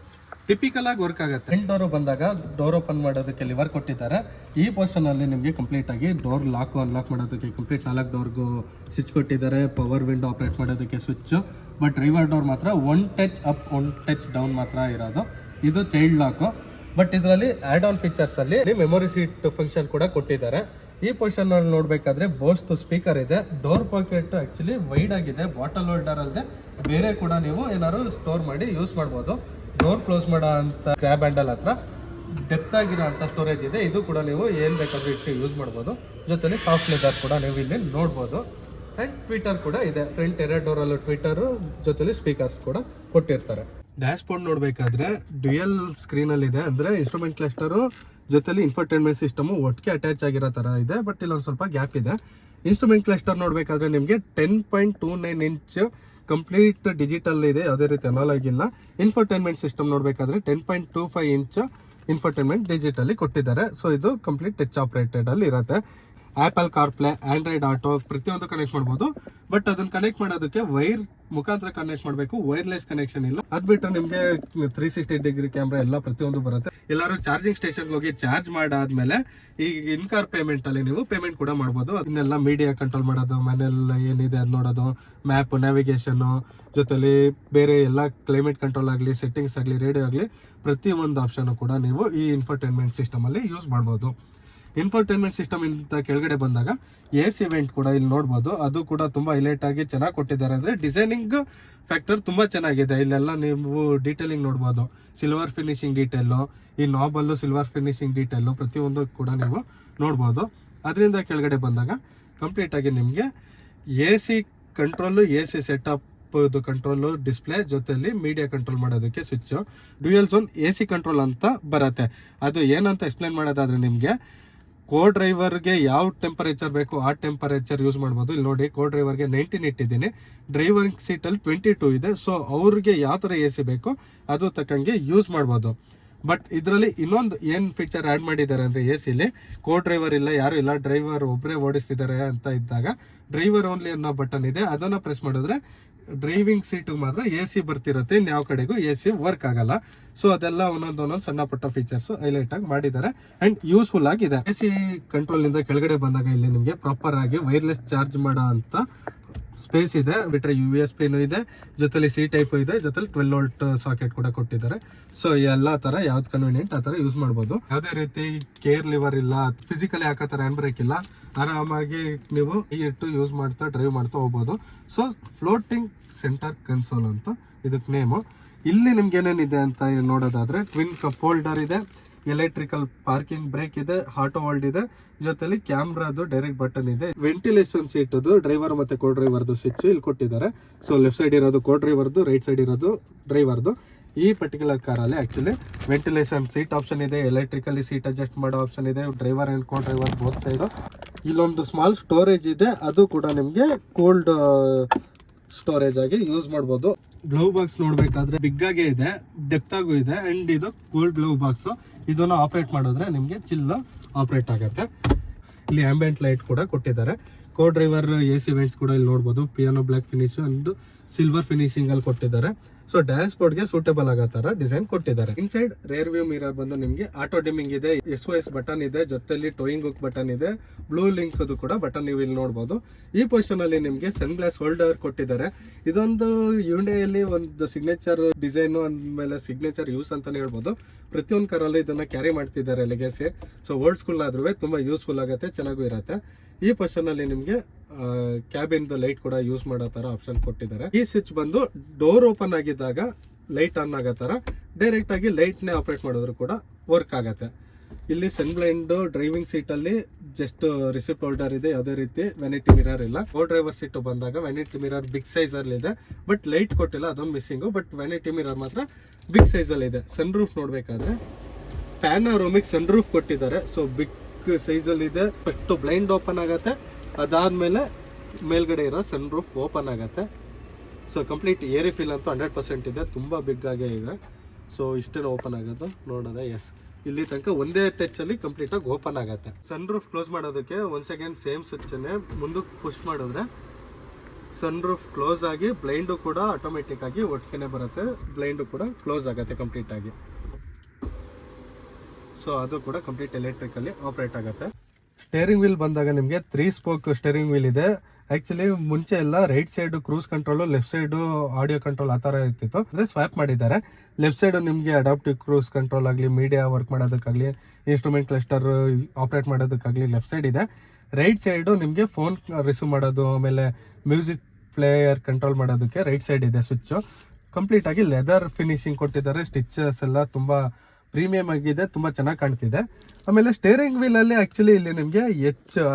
ಟಿಪಿಕಲ್ ಆಗಿ ವರ್ಕ್ ಆಗುತ್ತೆ. ಫ್ರಂಟ್ ಡೋರು ಬಂದಾಗ ಡೋರ್ ಓಪನ್ ಮಾಡೋದಕ್ಕೆ ಲಿವರ್ ಕೊಟ್ಟಿದ್ದಾರೆ. ಈ ಪೋರ್ಷನಲ್ಲಿ ನಿಮಗೆ ಕಂಪ್ಲೀಟ್ ಆಗಿ ಡೋರ್ ಲಾಕ್ ಅನ್ಲಾಕ್ ಮಾಡೋದಕ್ಕೆ ಕಂಪ್ಲೀಟ್ 4 ಡೋರ್ಗೂ ಸ್ವಿಚ್ ಕೊಟ್ಟಿದ್ದಾರೆ. ಪವರ್ ವಿಂಡೋ ಆಪರೇಟ್ ಮಾಡೋದಕ್ಕೆ ಸ್ವಿಚ್. ಬಟ್ ಡ್ರೈವರ್ ಡೋರ್ ಮಾತ್ರ 1 ಟಚ್ ಅಪ್ 1 ಟಚ್ ಡೌನ್ ಮಾತ್ರ ಇರೋದು. ಇದು ಚೈಲ್ಡ್ ಲಾಕು. ಬಟ್ ಇದರಲ್ಲಿ ಆ್ಯಡ್ ಆನ್ ಫೀಚರ್ಸಲ್ಲಿ ಮೆಮೊರಿ ಸೀಟ್ ಫಂಕ್ಷನ್ ಕೂಡ ಕೊಟ್ಟಿದ್ದಾರೆ. ಈ ಪೊಸಿಷನ್ನಲ್ಲಿ ನೋಡಬೇಕಾದ್ರೆ ಬೋಸ್ದು ಸ್ಪೀಕರ್ ಇದೆ. ಡೋರ್ ಪಾಕೆಟ್ ಆ್ಯಕ್ಚುಲಿ ವೈಡ್ ಆಗಿದೆ. ಬಾಟಲ್ ಹೋಲ್ಡರ್ ಅಲ್ಲದೆ ಬೇರೆ ಕೂಡ ನೀವು ಏನಾದ್ರು ಸ್ಟೋರ್ ಮಾಡಿ ಯೂಸ್ ಮಾಡ್ಬೋದು. ಡೋರ್ ಕ್ಲೋಸ್ ಮಾಡೋ ಅಂತ ಗ್ರ್ಯಾಬ್ ಹ್ಯಾಂಡಲ್ ಹತ್ರ ಡೆಪ್ತ್ ಆಗಿರೋ ಅಂಥ ಸ್ಟೋರೇಜ್ ಇದೆ. ಇದು ಕೂಡ ನೀವು ಏನು ಬೇಕಾದ್ರೂ ಇಟ್ಟು ಯೂಸ್ ಮಾಡ್ಬೋದು. ಜೊತೆಲಿ ಸಾಫ್ಟ್ ಲೆದರ್ ಕೂಡ ನೀವು ಇಲ್ಲಿ ನೋಡ್ಬೋದು. ಆ್ಯಂಡ್ ಟ್ವಿಟರ್ ಕೂಡ ಇದೆ. ಫ್ರಂಟ್ 2 ಡೋರಲ್ಲೂ ಟ್ವಿಟರು, ಜೊತೆಲಿ ಸ್ಪೀಕರ್ಸ್ ಕೂಡ ಕೊಟ್ಟಿರ್ತಾರೆ. ಡ್ಯಾಶ್ ಬೋರ್ಡ್ ನೋಡಬೇಕಾದ್ರೆ ಡ್ಯುಯಲ್ ಸ್ಕ್ರೀನಲ್ಲಿ ಇದೆ. ಅಂದರೆ ಇನ್ಸ್ಟ್ರೂಮೆಂಟ್ ಕ್ಲಸ್ಟರು ಜೊತೆಲಿ ಇನ್ಫರ್ಟೈನ್ಮೆಂಟ್ ಸಿಸ್ಟಮು ಒಟ್ಟಿಗೆ ಅಟ್ಯಾಚ್ ಆಗಿರೋ ಥರ ಇದೆ. ಬಟ್ ಇಲ್ಲೊಂದು ಸ್ವಲ್ಪ ಗ್ಯಾಪ್ ಇದೆ. ಇನ್ಸ್ಟ್ರೂಮೆಂಟ್ ಕ್ಲಸ್ಟರ್ ನೋಡಬೇಕಾದ್ರೆ ನಿಮಗೆ 10.29 ಇಂಚ್ ಕಂಪ್ಲೀಟ್ ಡಿಜಿಟಲ್ ಇದೆ, ಯಾವುದೇ ರೀತಿ ಅನಾಲಾಗ್ ಇಲ್ಲ. ಇನ್ಫರ್ಟೈನ್ಮೆಂಟ್ ಸಿಸ್ಟಮ್ ನೋಡಬೇಕಾದ್ರೆ 10.25 ಇಂಚ್ ಇನ್ಫರ್ಟೈನ್ಮೆಂಟ್ ಡಿಜಿಟಲಿ ಕೊಟ್ಟಿದ್ದಾರೆ. ಸೊ ಇದು ಕಂಪ್ಲೀಟ್ ಟಚ್ ಆಪರೇಟೆಡ್ ಅಲ್ಲಿ ಇರುತ್ತೆ. ಆಪಲ್ ಕಾರ್ಪ್ಲೇ, ಆಂಡ್ರಾಯ್ಡ್ ಆಟೋ ಪ್ರತಿಯೊಂದು ಕನೆಕ್ಟ್ ಮಾಡ್ಬೋದು. ಬಟ್ ಅದನ್ನ ಕನೆಕ್ಟ್ ಮಾಡೋದಕ್ಕೆ ವೈರ್ ಮುಖಾಂತರ ಕನೆಕ್ಟ್ ಮಾಡಬೇಕು, ವೈರ್ಲೆಸ್ ಕನೆಕ್ಷನ್ ಇಲ್ಲ. ಅದ್ ಬಿಟ್ಟರೆ ನಿಮಗೆ 360 ಡಿಗ್ರಿ ಕ್ಯಾಮ್ರಾ ಎಲ್ಲ ಪ್ರತಿಯೊಂದು ಬರುತ್ತೆ. ಎಲ್ಲರೂ ಚಾರ್ಜಿಂಗ್ ಸ್ಟೇಷನ್ಗೆ ಹೋಗಿ ಚಾರ್ಜ್ ಮಾಡಾದ್ಮೇಲೆ ಈಗ ಇನ್ಕಾರ್ ಪೇಮೆಂಟ್ ಅಲ್ಲಿ ನೀವು ಪೇಮೆಂಟ್ ಕೂಡ ಮಾಡ್ಬೋದು. ಅದನ್ನೆಲ್ಲ ಮೀಡಿಯಾ ಕಂಟ್ರೋಲ್ ಮಾಡೋದು, ಮನೇಲಿ ಏನಿದೆ ಅದು ನೋಡೋದು, ಮ್ಯಾಪ್, ನ್ಯಾವಿಗೇಷನ್, ಜೊತೆಲಿ ಬೇರೆ ಎಲ್ಲ ಕ್ಲೈಮೇಟ್ ಕಂಟ್ರೋಲ್ ಆಗಲಿ, ಸೆಟ್ಟಿಂಗ್ಸ್ ಆಗಲಿ, ರೇಡಿಯೋ ಆಗಲಿ ಪ್ರತಿಯೊಂದು ಆಪ್ಷನ್ ಕೂಡ ನೀವು ಈ ಇನ್ಫರ್ಟೈನ್ಮೆಂಟ್ ಸಿಸ್ಟಮ್ ಅಲ್ಲಿ ಯೂಸ್ ಮಾಡ್ಬೋದು. ಇನ್ಫರ್ಟೈನ್ಮೆಂಟ್ ಸಿಸ್ಟಮ್ ಇಂದ ಕೆಳಗಡೆ ಬಂದಾಗ AC ವೆಂಟ್ ಕೂಡ ಇಲ್ಲಿ ನೋಡ್ಬೋದು. ಅದು ಕೂಡ ತುಂಬಾ ಹೈಲೈಟ್ ಆಗಿ ಚೆನ್ನಾಗಿ ಕೊಟ್ಟಿದ್ದಾರೆ. ಅಂದ್ರೆ ಡಿಸೈನಿಂಗ್ ಫ್ಯಾಕ್ಟರ್ ತುಂಬಾ ಚೆನ್ನಾಗಿದೆ. ಇಲ್ಲೆಲ್ಲ ನೀವು ಡೀಟೇಲಿಂಗ್ ನೋಡ್ಬೋದು. ಸಿಲ್ವರ್ ಫಿನಿಶಿಂಗ್ ಡೀಟೇಲು, ಈ ನಾಬಲ್ಲು ಸಿಲ್ವರ್ ಫಿನಿಶಿಂಗ್ ಡೀಟೇಲು ಪ್ರತಿಯೊಂದು ಕೂಡ ನೀವು ನೋಡ್ಬೋದು. ಅದರಿಂದ ಕೆಳಗಡೆ ಬಂದಾಗ ಕಂಪ್ಲೀಟ್ ಆಗಿ ನಿಮಗೆ AC control, AC setup control, display ಜೊತೆಲಿ ಮೀಡಿಯಾ ಕಂಟ್ರೋಲ್ ಮಾಡೋದಕ್ಕೆ switch, dual zone AC control ಅಂತ ಬರುತ್ತೆ. ಅದು ಏನಂತ ಎಕ್ಸ್ಪ್ಲೈನ್ ಮಾಡೋದಾದ್ರೆ ನಿಮಗೆ ಕೋ ಡ್ರೈವರ್ಗೆ ಯಾವ ಟೆಂಪರೇಚರ್ ಬೇಕು ಆ ಟೆಂಪರೇಚರ್ ಯೂಸ್ ಮಾಡ್ಬೋದು. ಇಲ್ಲಿ ನೋಡಿ, ಕೋ ಡ್ರೈವರ್ಗೆ 19 ಇಟ್ಟಿದ್ದೀನಿ, ಡ್ರೈವರಿಂಗ್ ಸೀಟಲ್ಲಿ 22 ಇದೆ. ಸೊ ಅವ್ರಿಗೆ ಯಾವ ಥರ AC ಬೇಕೋ ಅದು ತಕ್ಕಂಗೆ ಯೂಸ್ ಮಾಡ್ಬೋದು. ಬಟ್ ಇದರಲ್ಲಿ ಇನ್ನೊಂದು ಏನು ಫೀಚರ್ ಆ್ಯಡ್ ಮಾಡಿದ್ದಾರೆ ಅಂದರೆ, AC-ಲಿ ಕೋ ಡ್ರೈವರ್ ಇಲ್ಲ, ಯಾರು ಇಲ್ಲ, ಡ್ರೈವರ್ ಒಬ್ಬರೇ ಓಡಿಸ್ತಿದ್ದಾರೆ ಅಂತ ಇದ್ದಾಗ ಡ್ರೈವರ್ ಓನ್ಲಿ ಅನ್ನೋ ಬಟನ್ ಇದೆ. ಅದನ್ನು ಪ್ರೆಸ್ ಮಾಡಿದ್ರೆ ಡ್ರೈವಿಂಗ್ ಸೀಟಿಗೆ ಮಾತ್ರ AC ಬರ್ತಿರುತ್ತೆ, ಇನ್ಯಾವ ಕಡೆಗೂ AC ವರ್ಕ್ ಆಗಲ್ಲ. ಸೊ ಅದೆಲ್ಲ ಒಂದೊಂದು ಸಣ್ಣ ಪುಟ್ಟ ಫೀಚರ್ಸ್ ಹೈಲೈಟ್ ಆಗಿ ಮಾಡಿದ್ದಾರೆ ಅಂಡ್ ಯೂಸ್ಫುಲ್ ಆಗಿದೆ. AC ಕಂಟ್ರೋಲ್ ನಿಂದ ಕೆಳಗಡೆ ಬಂದಾಗ ಇಲ್ಲಿ ನಿಮಗೆ ಪ್ರಾಪರ್ ಆಗಿ ವೈರ್ಲೆಸ್ ಚಾರ್ಜ್ ಮಾಡೋ ಅಂತ ಸ್ಪೇಸ್ ಇದೆ, ಬಿಟ್ರೆ USB ಇದೆ, ಜೊತೆಲಿ C ಟೈಪ್ ಇದೆ, ಜೊತೆಲಿ 12 ವೋಲ್ಟ್ ಸಾಕೆಟ್ ಕೂಡ ಕೊಟ್ಟಿದ್ದಾರೆ. ಸೊ ಎಲ್ಲಾ ತರ ಯಾವ್ದು ಕನ್ವೀನಿಯಂಟ್ ಆ ತರ ಯೂಸ್ ಮಾಡಬಹುದು. ಯಾವುದೇ ರೀತಿ ಕೇರ್ ಲಿವರ್ ಇಲ್ಲ, ಫಿಸಿಕಲಿ ಹಾಕೋ ಹ್ಯಾಂಡ್ ಬ್ರೇಕ್ ಇಲ್ಲ, ಆರಾಮಾಗಿ ನೀವು ಇಟ್ಟು ಯೂಸ್ ಮಾಡ್ತಾ ಡ್ರೈವ್ ಮಾಡ್ತಾ ಹೋಗ್ಬೋದು. ಸೊ ಫ್ಲೋಟಿಂಗ್ ಸೆಂಟರ್ ಕನ್ಸೋಲ್ ಅಂತ ಇದಕ್ಕೆ ನೇಮು. ಇಲ್ಲಿ ನಿಮ್ಗೆ ಏನೇನಿದೆ ಅಂತ ನೋಡೋದಾದ್ರೆ ಟ್ವಿನ್ ಕಪ್ ಹೋಲ್ಡರ್ ಇದೆ, ಎಲೆಕ್ಟ್ರಿಕಲ್ ಪಾರ್ಕಿಂಗ್ ಬ್ರೇಕ್ ಇದೆ, ಆಟೋ ಹೋಲ್ಡ್ ಇದೆ, ಜೊತೆಲಿ ಕ್ಯಾಮ್ರಾದು ಡೈರೆಕ್ಟ್ ಬಟನ್ ಇದೆ, ವೆಂಟಿಲೇಷನ್ ಸೀಟ್ ಡ್ರೈವರ್ ಮತ್ತೆ ಕೋ ಡ್ರೈವರ್ದು ಸ್ವಿಚ್ ಇಲ್ಲಿ ಕೊಟ್ಟಿದ್ದಾರೆ. ಸೊ ಲೆಫ್ಟ್ ಸೈಡ್ ಇರೋದು ಕೋ ಡ್ರೈವರ್ದು, ರೈಟ್ ಸೈಡ್ ಇರೋದು ಡ್ರೈವರ್ದು. ಈ ಪರ್ಟಿಕ್ಯುಲರ್ ಕಾರಲ್ಲಿ ಆಕ್ಚುಲಿ ವೆಂಟಿಲೇಷನ್ ಸೀಟ್ ಆಪ್ಷನ್ ಇದೆ, ಎಲೆಕ್ಟ್ರಿಕಲಿ ಸೀಟ್ ಅಡ್ಜಸ್ಟ್ ಮಾಡೋ ಆಪ್ಷನ್ ಇದೆ, driver and co driver both side. ಇಲ್ಲೊಂದು ಸ್ಮಾಲ್ ಸ್ಟೋರೇಜ್ ಇದೆ, ಅದು ಕೂಡ ನಿಮ್ಗೆ ಕೋಲ್ಡ್ ಸ್ಟೋರೇಜ್ ಆಗಿ ಯೂಸ್ ಮಾಡಬಹುದು. ಗ್ಲೌ ಬಾಕ್ಸ್ ನೋಡ್ಬೇಕಾದ್ರೆ ಬಿಗ್ ಆಗೇ ಇದೆ, ಡೆಪ್ತ್ ಆಗು ಇದೆ, ಅಂಡ್ ಇದು ಕೋಲ್ಡ್ ಗ್ಲೌ ಬಾಕ್ಸ್. ಇದನ್ನ ಆಪರೇಟ್ ಮಾಡಿದ್ರೆ ನಿಮ್ಗೆ ಚಿಲ್ ಆಪರೇಟ್ ಆಗುತ್ತೆ. ಇಲ್ಲಿ ಆಂಬಿಯಂಟ್ ಲೈಟ್ ಕೂಡ ಕೊಟ್ಟಿದ್ದಾರೆ. ಕೋ ಡ್ರೈವರ್ AC ವೆಂಟ್ಸ್ ಕೂಡ ಇಲ್ಲಿ ನೋಡಬಹುದು, piano black finish and silver finishing ಅಲ್ಲಿ ಕೊಟ್ಟಿದ್ದಾರೆ. ಸೊ ಡ್ಯಾಶ್ ಬೋರ್ಡ್ ಗೆ ಸೂಟೇಬಲ್ ಆಗೋ ತರ ಡಿಸೈನ್ ಕೊಟ್ಟಿದ್ದಾರೆ. ಇನ್ಸೈಡ್ ರೇರ್ ವ್ಯೂ ಮಿರರ್ ಬಂದು ನಿಮ್ಗೆ ಆಟೋ ಡಿಮಿಂಗ್ ಇದೆ, SOS ಬಟನ್ ಇದೆ, ಜೊತೆಲಿ ಟೋಯಿಂಗ್ ಹುಕ್ ಬಟನ್ ಇದೆ, ಬ್ಲೂ ಲಿಂಕ್ ಅದು ಕೂಡ ಬಟನ್ ನೀವು ಇಲ್ಲಿ ನೋಡಬಹುದು. ಈ ಪೊಸಿಷನ್ ಅಲ್ಲಿ ನಿಮ್ಗೆ ಸನ್ ಗ್ಲಾಸ್ ಹೋಲ್ಡರ್ ಕೊಟ್ಟಿದ್ದಾರೆ. ಇದೊಂದು ಯುಂಡೆಯಲ್ಲಿ ಒಂದು ಸಿಗ್ನೇಚರ್ ಡಿಸೈನ್ ಅಂದ್ಮೇಲೆ ಸಿಗ್ನೇಚರ್ ಯೂಸ್ ಅಂತಾನೆ ಹೇಳ್ಬೋದು. ಪ್ರತಿಯೊಂದು ಕಾರಲ್ಲೂ ಇದನ್ನ ಕ್ಯಾರಿ ಮಾಡ್ತಿದ್ದಾರೆ ಲೆಗಸಿ. ಸೊ ಓಲ್ಡ್ ಸ್ಕೂಲ್ ಆದ್ರೂ ತುಂಬಾ ಯೂಸ್ಫುಲ್ ಆಗುತ್ತೆ, ಚೆನ್ನಾಗೂ ಇರುತ್ತೆ. ಈ ಪೊಸಿಷನ್ ಅಲ್ಲಿ ನಿಮ್ಗೆ ಕ್ಯಾಬಿನ್ ಲೈಟ್ ಕೂಡ ಯೂಸ್ ಮಾಡೋ ತರ ಆಪ್ಷನ್ ಕೊಟ್ಟಿದ್ದಾರೆ. ಈ ಸ್ವಿಚ್ ಬಂದು ಡೋರ್ ಓಪನ್ ಆಗಿದ್ದಾಗ ಲೈಟ್ ಆನ್ ಆಗೋ ತರ ಡೈರೆಕ್ಟ್ ಆಗಿ ಲೈಟ್ ನೇ ಆಪರೇಟ್ ಮಾಡಿದ್ರು ಕೂಡ ವರ್ಕ್ ಆಗತ್ತೆ. ಇಲ್ಲಿ ಸನ್ ಬ್ಲೈಂಡ್ ಡ್ರೈವಿಂಗ್ ಸೀಟ್ ಅಲ್ಲಿ ಜಸ್ಟ್ ರಿಸಿಪ್ಟ್ ಹೋಲ್ಡರ್ ಇದೆ, ಯಾವುದೇ ರೀತಿ ವ್ಯಾನಿಟಿ ಮಿರರ್ ಇಲ್ಲ. ಕೋ ಡ್ರೈವರ್ ಸೀಟ್ ಬಂದಾಗ ವ್ಯಾನಿಟಿ ಮಿರರ್ ಬಿಗ್ ಸೈಜ್ ಅಲ್ಲಿ ಇದೆ, ಬಟ್ ಲೈಟ್ ಕೊಟ್ಟಿಲ್ಲ, ಅದೊಂದು ಮಿಸ್ಸಿಂಗ್. ಬಟ್ ವ್ಯಾನಿಟಿ ಮಿರರ್ ಮಾತ್ರ ಬಿಗ್ ಸೈಜ್ ಅಲ್ಲಿ ಇದೆ. ಸನ್ ರೂಫ್ ನೋಡ್ಬೇಕಾದ್ರೆ ಪ್ಯಾನೋರಾಮಿಕ್ ಸನ್ ರೂಫ್ ಕೊಟ್ಟಿದ್ದಾರೆ. ಸೊ ಬಿಗ್ ಸೈಜ್ ಅಲ್ಲಿ ಇದೆ. ಫಸ್ಟ್ ಬ್ಲೈಂಡ್ ಓಪನ್ ಆಗತ್ತೆ, ಅದಾದ್ಮೇಲೆ ಮೇಲ್ಗಡೆ ಇರೋ ಸನ್ ರೂಫ್ ಓಪನ್ ಆಗತ್ತೆ. ಸೊ ಕಂಪ್ಲೀಟ್ ಏರಿ ಫೀಲ್ ಅಂತೂ 100% ಇದೆ, ತುಂಬಾ ಬಿಗ್ ಆಗೇ ಇದೆ. ಸೊ ಇಷ್ಟೇನು ಓಪನ್ ಆಗೋದು ನೋಡೋದೆ. ಎಸ್, ಇಲ್ಲಿ ತನಕ ಒಂದೇ ಟಚ್ ಅಲ್ಲಿ ಕಂಪ್ಲೀಟ್ ಆಗಿ ಓಪನ್ ಆಗತ್ತೆ. ಸನ್ ರೂಫ್ ಕ್ಲೋಸ್ ಮಾಡೋದಕ್ಕೆ ಒನ್ಸ್ ಅಗೇನ್ ಸೇಮ್ ಸ್ವಿಚ್ ಮುಂದಕ್ಕೆ ಪುಷ್ ಮಾಡಿದ್ರೆ ಸನ್ ರೂಫ್ ಕ್ಲೋಸ್ ಆಗಿ ಬ್ಲೈಂಡು ಕೂಡ ಆಟೋಮೆಟಿಕ್ ಆಗಿ ಒಟ್ಟಿಗೆ ಬರುತ್ತೆ. ಬ್ಲೈಂಡು ಕೂಡ ಕ್ಲೋಸ್ ಆಗುತ್ತೆ ಕಂಪ್ಲೀಟ್ ಆಗಿ. ಸೊ ಅದು ಕೂಡ ಕಂಪ್ಲೀಟ್ ಎಲೆಕ್ಟ್ರಿಕಲ್ಲಿ ಆಪರೇಟ್ ಆಗುತ್ತೆ. ಸ್ಟೇರಿಂಗ್ ವೀಲ್ ಬಂದಾಗ ನಿಮಗೆ 3 ಸ್ಪೋಕ್ ಸ್ಟೇರಿಂಗ್ ವೀಲ್ ಇದೆ. ಆಕ್ಚುಲಿ ಮುಂಚೆ ಎಲ್ಲ right side cruise control, left side audio control ಆ ತರ ಇರ್ತಿತ್ತು. ಅಂದ್ರೆ ಸ್ವಾಪ್ ಮಾಡಿದ್ದಾರೆ. ಲೆಫ್ಟ್ ಸೈಡ್ ನಿಮಗೆ ಅಡಾಪ್ಟಿವ್ ಕ್ರೂಸ್ ಕಂಟ್ರೋಲ್ ಆಗಲಿ, ಮೀಡಿಯಾ ವರ್ಕ್ ಮಾಡೋದಕ್ಕಾಗಲಿ, ಇನ್ಸ್ಟ್ರೂಮೆಂಟ್ ಕ್ಲಸ್ಟರ್ ಆಪರೇಟ್ ಮಾಡೋದಕ್ಕಾಗಲಿ ಲೆಫ್ಟ್ ಸೈಡ್ ಇದೆ. ರೈಟ್ ಸೈಡ್ ನಿಮಗೆ ಫೋನ್ ರಿಸೀವ್ ಮಾಡೋದು, ಆಮೇಲೆ ಮ್ಯೂಸಿಕ್ ಪ್ಲೇಯರ್ ಕಂಟ್ರೋಲ್ ಮಾಡೋದಕ್ಕೆ ರೈಟ್ ಸೈಡ್ ಇದೆ ಸ್ವಿಚ್. ಕಂಪ್ಲೀಟ್ ಆಗಿ ಲೆದರ್ ಫಿನಿಶಿಂಗ್ ಕೊಟ್ಟಿದ್ದಾರೆ. ಸ್ಟಿಚಸ್ ಎಲ್ಲ ತುಂಬಾ ಪ್ರೀಮಿಯಂ ಆಗಿದೆ, ತುಂಬಾ ಚೆನ್ನಾಗಿ ಕಾಣ್ತಿದೆ. ಆಮೇಲೆ ಸ್ಟೇರಿಂಗ್ ವೀಲ್ ಅಲ್ಲಿ ಆಕ್ಚುಲಿ ಇಲ್ಲಿ ನಿಮಗೆ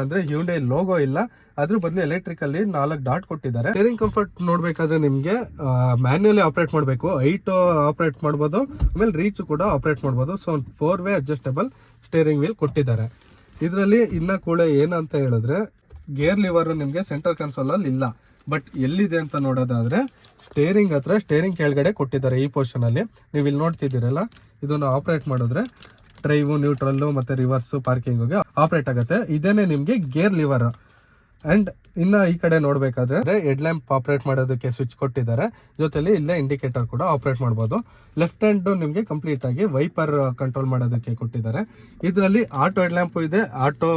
ಅಂದ್ರೆ ಹ್ಯುಂಡೈ ಲೋಗೋ ಇಲ್ಲ, ಅದ್ರ ಬದಲು ಎಲೆಕ್ಟ್ರಿಕಲ್ಲಿ 4 ಡಾಟ್ ಕೊಟ್ಟಿದ್ದಾರೆ. ಸ್ಟೇರಿಂಗ್ ಕಂಫರ್ಟ್ ನೋಡ್ಬೇಕಾದ್ರೆ ನಿಮ್ಗೆ ಮ್ಯಾನ್ಯುಯಲಿ ಆಪರೇಟ್ ಮಾಡಬೇಕು, ಹೈಟ್ ಆಪರೇಟ್ ಮಾಡಬಹುದು, ಆಮೇಲೆ ರೀಚ್ ಕೂಡ ಆಪರೇಟ್ ಮಾಡಬಹುದು. So 4 way adjustable steering wheel ಕೊಟ್ಟಿದ್ದಾರೆ. ಇದರಲ್ಲಿ ಇನ್ನ ಕೂಡ ಏನಂತ ಹೇಳಿದ್ರೆ ಗೇರ್ ಲಿವರ್ ನಿಮ್ಗೆ ಸೆಂಟರ್ ಕನ್ಸೋಲ್ ಅಲ್ಲಿ ಇಲ್ಲ. ಬಟ್ ಎಲ್ಲಿದೆ ಅಂತ ನೋಡೋದಾದ್ರೆ ಸ್ಟೇರಿಂಗ್ ಹತ್ರ, ಸ್ಟೇರಿಂಗ್ ಕೆಳಗಡೆ ಕೊಟ್ಟಿದ್ದಾರೆ. ಈ ಪೊಸಿಷನ್ ಅಲ್ಲಿ ನೀವು ಇಲ್ಲಿ ನೋಡ್ತಿದ್ದೀರಲ್ಲ, ಇದನ್ನ ಆಪರೇಟ್ ಮಾಡಿದ್ರೆ ಡ್ರೈವ್, ನ್ಯೂಟ್ರಲ್ ಮತ್ತೆ ರಿವರ್ಸ್, ಪಾರ್ಕಿಂಗ್ ಆಪರೇಟ್ ಆಗುತ್ತೆ. ಇದೇನೆ ನಿಮ್ಗೆ ಗೇರ್ ಲಿವರ್. ಅಂಡ್ ಇನ್ನ ಈ ಕಡೆ ನೋಡ್ಬೇಕಾದ್ರೆ ಹೆಡ್ ಲ್ಯಾಂಪ್ ಆಪರೇಟ್ ಮಾಡೋದಕ್ಕೆ ಸ್ವಿಚ್ ಕೊಟ್ಟಿದ್ದಾರೆ. ಜೊತೆಲಿ ಇಲ್ಲೇ ಇಂಡಿಕೇಟರ್ ಕೂಡ ಆಪರೇಟ್ ಮಾಡಬಹುದು. ಲೆಫ್ಟ್ ಹ್ಯಾಂಡ್ ನಿಮ್ಗೆ ಕಂಪ್ಲೀಟ್ ಆಗಿ ವೈಪರ್ ಕಂಟ್ರೋಲ್ ಮಾಡೋದಕ್ಕೆ ಕೊಟ್ಟಿದ್ದಾರೆ. ಇದರಲ್ಲಿ ಆಟೋ ಹೆಡ್ ಲ್ಯಾಂಪ್ ಇದೆ, ಆಟೋ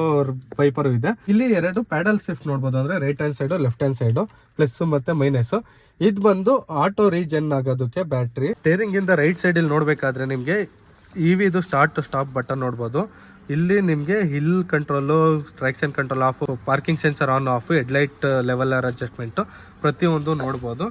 ವೈಪರ್ ಇದೆ. ಇಲ್ಲಿ 2 ಪ್ಯಾಡಲ್ ಶಿಫ್ಟ್ ನೋಡಬಹುದು, ಅಂದ್ರೆ right hand side, left hand side, plus ಮತ್ತೆ ಮೈನಸ್. ಇದು ಬಂದು ಆಟೋ ರೀಜನ್ ಆಗೋದಕ್ಕೆ ಬ್ಯಾಟ್ರಿ. ಸ್ಟೇರಿಂಗ್ ಇಂದ ರೈಟ್ ಸೈಡ್ ಇಲ್ಲಿ ನೋಡ್ಬೇಕಾದ್ರೆ ನಿಮ್ಗೆ ಇದು ಸ್ಟಾರ್ಟ್ ಟು ಸ್ಟಾಪ್ ಬಟನ್ ನೋಡಬಹುದು. ಇಲ್ಲಿ ನಿಮಗೆ hill control, traction control off, parking sensor on off, headlight leveler adjustment ಪ್ರತಿಯೊಂದು ನೋಡ್ಬೋದು.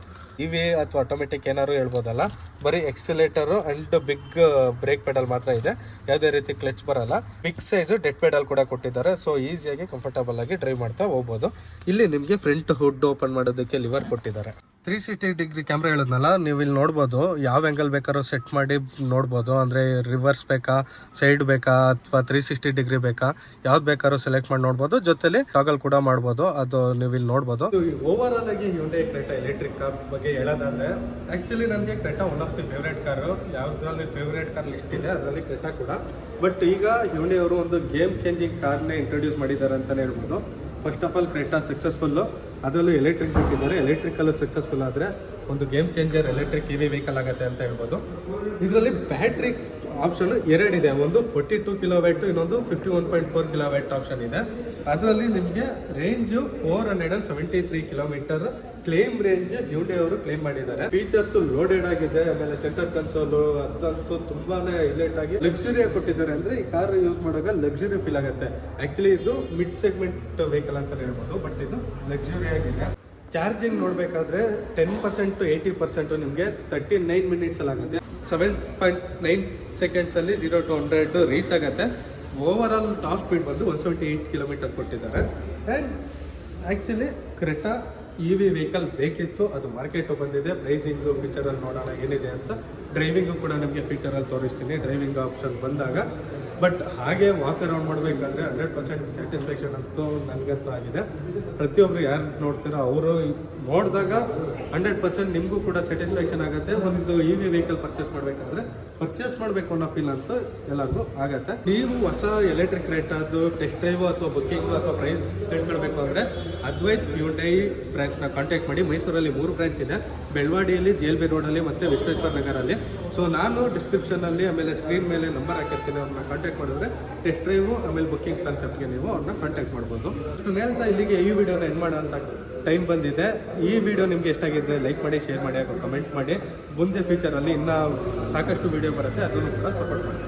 ಇವಿ ಅಥವಾ ಆಟೋಮೆಟಿಕ್ ಏನಾದ್ರು ಹೇಳ್ಬೋದಲ್ಲ, ಬರೀ accelerator and big brake pedal ಮಾತ್ರ ಇದೆ, ಯಾವುದೇ ರೀತಿ ಕ್ಲಚ್ ಬರಲ್ಲ. ಬಿಗ್ ಸೈಜ್ ಡೆಡ್ ಪೆಡಲ್ ಕೂಡ ಕೊಟ್ಟಿದ್ದಾರೆ. ಸೊ ಈಸಿಯಾಗಿ ಕಂಫರ್ಟಬಲ್ ಆಗಿ ಡ್ರೈವ್ ಮಾಡ್ತಾ ಹೋಗ್ಬೋದು. ಇಲ್ಲಿ ನಿಮಗೆ ಫ್ರಂಟ್ ಹುಡ್ ಓಪನ್ ಮಾಡೋದಕ್ಕೆ ಲಿವರ್ ಕೊಟ್ಟಿದ್ದಾರೆ. 360 ಡಿಗ್ರಿ ಕ್ಯಾಮ್ರಾ ಹೇಳಿದ್ನಲ್ಲ, ನೀವು ಇಲ್ಲಿ ನೋಡ್ಬೋದು. ಯಾವ ಆ್ಯಂಗಲ್ ಬೇಕಾದ್ರೂ ಸೆಟ್ ಮಾಡಿ ನೋಡ್ಬೋದು. ಅಂದರೆ ರಿವರ್ಸ್ ಬೇಕಾ, ಸೈಡ್ ಬೇಕಾ, ಅಥವಾ 360 ಡಿಗ್ರಿ ಬೇಕಾ, ಯಾವ್ದು ಬೇಕಾದ್ರೂ ಸೆಲೆಕ್ಟ್ ಮಾಡಿ ನೋಡ್ಬೋದು. ಜೊತೆಲಿ ಟಾಗಲ್ ಕೂಡ ಮಾಡ್ಬೋದು, ಅದು ನೀವು ಇಲ್ಲಿ ನೋಡ್ಬೋದು. ಓವರ್ ಆಲ್ ಆಗಿ ಹ್ಯುಂಡೈ ಕ್ರೆಟಾ ಎಲೆಕ್ಟ್ರಿಕ್ ಕಾರ್ ಬಗ್ಗೆ ಹೇಳೋದಾದ್ರೆ, ಆಕ್ಚುಲಿ ನನಗೆ Creta one of the favourite car. ಯಾವ್ದ್ರಲ್ಲಿ ಫೇವ್ರೇಟ್ ಕಾರ್ ಲಿಸ್ಟ್ ಇದೆ ಅದರಲ್ಲಿ ಕ್ರೆಟಾ ಕೂಡ. ಬಟ್ ಈಗ ಹ್ಯುಂಡೈ ಅವರು ಒಂದು ಗೇಮ್ ಚೇಂಜಿಂಗ್ ಕಾರ್ನೇ ಇಂಟ್ರೊಡ್ಯೂಸ್ ಮಾಡಿದ್ದಾರೆ ಅಂತಲೇ ಹೇಳ್ಬೋದು. First of all Creta successful, ಅದರಲ್ಲೂ ಎಲೆಕ್ಟ್ರಿಕ್ ಬಿಟ್ಟಿದ್ದಾರೆ. ಎಲೆಕ್ಟ್ರಿಕಲ್ಲೂ ಸಕ್ಸಸ್ಫುಲ್ ಆದರೆ ಒಂದು game changer electric EV vehicle ಆಗುತ್ತೆ ಅಂತ ಹೇಳ್ಬೋದು. ಇದರಲ್ಲಿ ಬ್ಯಾಟ್ರಿ ಆಪ್ಷನ್ ಎರಡಿದೆ, ಒಂದು 42 ಕಿಲೋವ್ಯಾಟ್, ಇನ್ನೊಂದು 51.4 ಕಿಲೋವ್ಯಾಟ್ ಆಪ್ಷನ್ ಇದೆ. ಅದರಲ್ಲಿ ನಿಮಗೆ range 473 kilometre claim range Hyundai ಅವರು ಕ್ಲೇಮ್ ಮಾಡಿದ್ದಾರೆ. ಫೀಚರ್ಸ್ ಲೋಡೆಡ್ ಆಗಿದೆ, ಆಮೇಲೆ ಸೆಂಟರ್ ಕನ್ಸೋಲು ಅದಂತೂ ತುಂಬಾನೇ ಹೈಲೈಟ್ ಆಗಿ ಲಕ್ಸುರಿಯಾಗಿ ಕೊಟ್ಟಿದ್ದಾರೆ. ಅಂದ್ರೆ ಈ ಕಾರ್ ಯೂಸ್ ಮಾಡುವಾಗ ಲಕ್ಸುರಿ ಫೀಲ್ ಆಗುತ್ತೆ. ಆಕ್ಚುಲಿ ಇದು ಮಿಡ್ ಸೆಗ್ಮೆಂಟ್ ವೆಹಿಕಲ್ ಅಂತ ಹೇಳ್ಬೋದು, ಬಟ್ ಇದು ಲಕ್ಸುರಿ ಆಗಿದೆ. ಚಾರ್ಜಿಂಗ್ ನೋಡಬೇಕಾದ್ರೆ 10% to 80% ನಿಮಗೆ 39 ಮಿನಿಟ್ಸಲ್ಲಿ ಆಗುತ್ತೆ. 7.9 ಸೆಕೆಂಡ್ಸಲ್ಲಿ 0 to 100 ರೀಚ್ ಆಗುತ್ತೆ. ಓವರ್ ಆಲ್ ಟಾಪ್ ಸ್ಪೀಡ್ ಬಂದು 178 ಕಿಲೋಮೀಟರ್ ಕೊಟ್ಟಿದ್ದಾರೆ. And actually Creta E V vehicle ಬೇಕಿತ್ತು, ಅದು ಮಾರ್ಕೆಟು ಬಂದಿದೆ. ಪ್ರೈಸಿಂಗು ಫೀಚರಲ್ಲಿ ನೋಡೋಣ ಏನಿದೆ ಅಂತ. ಡ್ರೈವಿಂಗು ಕೂಡ ನಿಮಗೆ ಫೀಚರಲ್ಲಿ ತೋರಿಸ್ತೀನಿ ಡ್ರೈವಿಂಗ್ ಆಪ್ಷನ್ ಬಂದಾಗ. ಬಟ್ ಹಾಗೆ ವಾಕ್ ಅರೌಂಡ್ ಮಾಡಬೇಕಾದ್ರೆ 100% ಸ್ಯಾಟಿಸ್ಫ್ಯಾಕ್ಷನ್ ಅಂತೂ ನನಗಂತೂ ಆಗಿದೆ. ಪ್ರತಿಯೊಬ್ಬರು ಯಾರು ನೋಡ್ತೀರೋ ಅವರು ನೋಡಿದಾಗ 100% ನಿಮಗೂ ಕೂಡ ಸ್ಯಾಟಿಸ್ಫ್ಯಾಕ್ಷನ್ ಆಗುತ್ತೆ. ಒಂದು ಇ ವಿ ವೆಹಿಕಲ್ ಪರ್ಚೇಸ್ ಮಾಡಬೇಕು ಅನ್ನೋ ಫೀಲ್ ಅಂತೂ ಎಲ್ಲರಿಗೂ ಆಗುತ್ತೆ. ನೀವು ಹೊಸ ಎಲೆಕ್ಟ್ರಿಕ್ ಕ್ರೆಟಾದು ಟೆಸ್ಟ್ ಡ್ರೈವು ಅಥವಾ ಬುಕ್ಕಿಂಗು ಅಥವಾ ಪ್ರೈಸ್ ತಿಳ್ಕೊಳ್ಬೇಕು ಅಂದರೆ ಅದ್ವೈತ್ ಹ್ಯುಂಡೈ ಬ್ರಾಂಚ್ನ ಕಾಂಟ್ಯಾಕ್ಟ್ ಮಾಡಿ. ಮೈಸೂರಲ್ಲಿ 3 ಬ್ರಾಂಚ್ ಇದೆ, ಬೆಳವಾಡಿಯಲ್ಲಿ, JLB ರೋಡಲ್ಲಿ ಮತ್ತು ವಿಶ್ವೇಶ್ವರ ನಗರಲ್ಲಿ. ಸೊ ನಾನು ಡಿಸ್ಕ್ರಿಪ್ಷನಲ್ಲಿ ಆಮೇಲೆ ಸ್ಕ್ರೀನ್ ಮೇಲೆ ನಂಬರ್ ಹಾಕಿರ್ತೀನಿ, ಅವ್ರನ್ನ ಕಾಂಟ್ಯಾಕ್ಟ್ ಮಾಡಿದ್ರೆ ಟೆಸ್ಟ್ ಡ್ರೈವು ಆಮೇಲೆ ಬುಕ್ಕಿಂಗ್ ಕಾನ್ಸೆಪ್ಟ್ಗೆ ನೀವು ಅವ್ರನ್ನ ಕಾಂಟ್ಯಾಕ್ಟ್ ಮಾಡ್ಬೋದು. ಅಷ್ಟು ಹೇಳ್ತಾ ಇಲ್ಲಿಗೆ ಈ ವಿಡಿಯೋನ ಎಂಡ್ ಮಾಡೋ ಅಂತ ಟೈಮ್ ಬಂದಿದೆ. ಈ ವಿಡಿಯೋ ನಿಮಗೆ ಎಷ್ಟಾಗಿದ್ದರೆ ಲೈಕ್ ಮಾಡಿ, ಶೇರ್ ಮಾಡಿ, ಹಾಗೂ ಕಮೆಂಟ್ ಮಾಡಿ. ಮುಂದೆ ಫ್ಯೂಚರಲ್ಲಿ ಇನ್ನೂ ಸಾಕಷ್ಟು ವಿಡಿಯೋ ಬರುತ್ತೆ, ಅದನ್ನು ಕೂಡ ಸಪೋರ್ಟ್ ಮಾಡಿ.